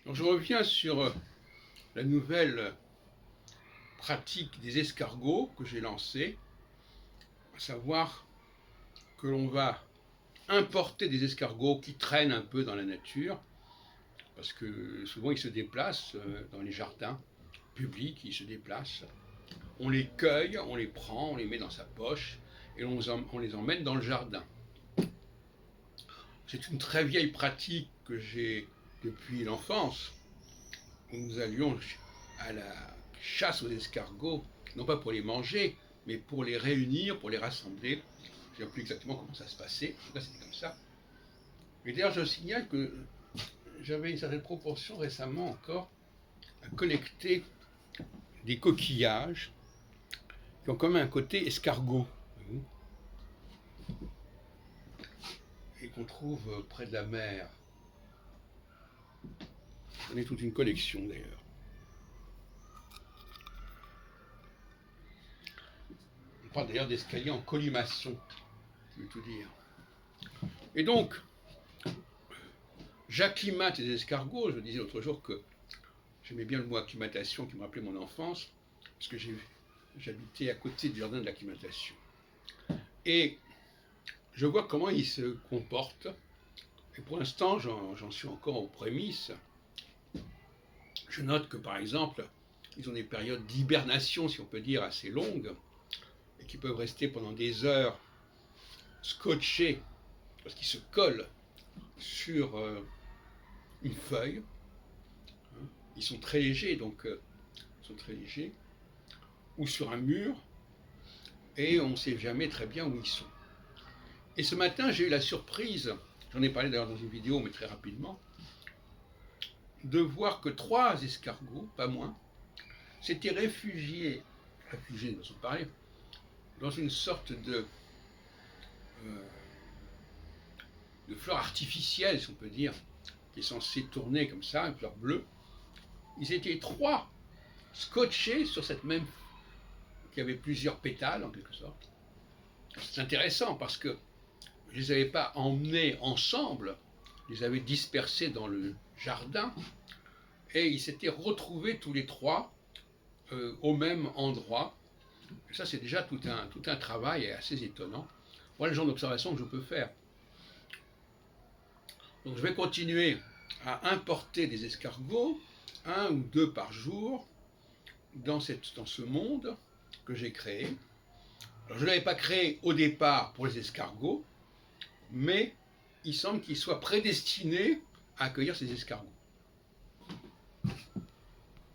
Donc je reviens sur la nouvelle pratique des escargots que j'ai lancée, à savoir que l'on va importer des escargots qui traînent un peu dans la nature, parce que souvent ils se déplacent dans les jardins publics, ils se déplacent. On les cueille, on les prend, on les met dans sa poche et on les emmène dans le jardin. C'est une très vieille pratique que j'ai depuis l'enfance, où nous allions à la chasse aux escargots, non pas pour les manger, mais pour les réunir, pour les rassembler. Je ne sais plus exactement comment ça se passait, en tout cas c'était comme ça. Et d'ailleurs je signale que j'avais une certaine proportion récemment encore à collecter des coquillages qui ont comme un côté escargot, et qu'on trouve près de la mer. J'en ai toute une collection d'ailleurs. On parle d'ailleurs d'escalier en colimaçon, je veux tout dire. Et donc, j'acclimate les escargots. Je disais l'autre jour que j'aimais bien le mot acclimatation qui me rappelait mon enfance, parce que j'habitais à côté du jardin de l'acclimatation. Et je vois comment ils se comportent. Et pour l'instant, j'en suis encore aux prémices. Je note que, par exemple, ils ont des périodes d'hibernation, si on peut dire, assez longues, et qui peuvent rester pendant des heures scotchés, parce qu'ils se collent sur une feuille. Ils sont très légers, donc ils sont très légers, ou sur un mur, et on ne sait jamais très bien où ils sont. Et ce matin, j'ai eu la surprise, j'en ai parlé d'ailleurs dans une vidéo, mais très rapidement, de voir que 3 escargots, pas moins, s'étaient réfugiés de façon de parler, dans une sorte de fleur artificielle, si on peut dire, qui est censée tourner comme ça, une fleur bleue. Ils étaient 3 scotchés sur cette même, qui avait plusieurs pétales en quelque sorte. C'est intéressant parce que je ne les avais pas emmenés ensemble, je les avais dispersés dans le jardin, et ils s'étaient retrouvés tous les 3 au même endroit. Et ça, c'est déjà tout un travail assez étonnant. Voilà le genre d'observation que je peux faire. Donc je vais continuer à importer des escargots, 1 ou 2 par jour, dans ce monde que j'ai créé. Alors, je ne l'avais pas créé au départ pour les escargots, mais il semble qu'il soit prédestiné à accueillir ces escargots.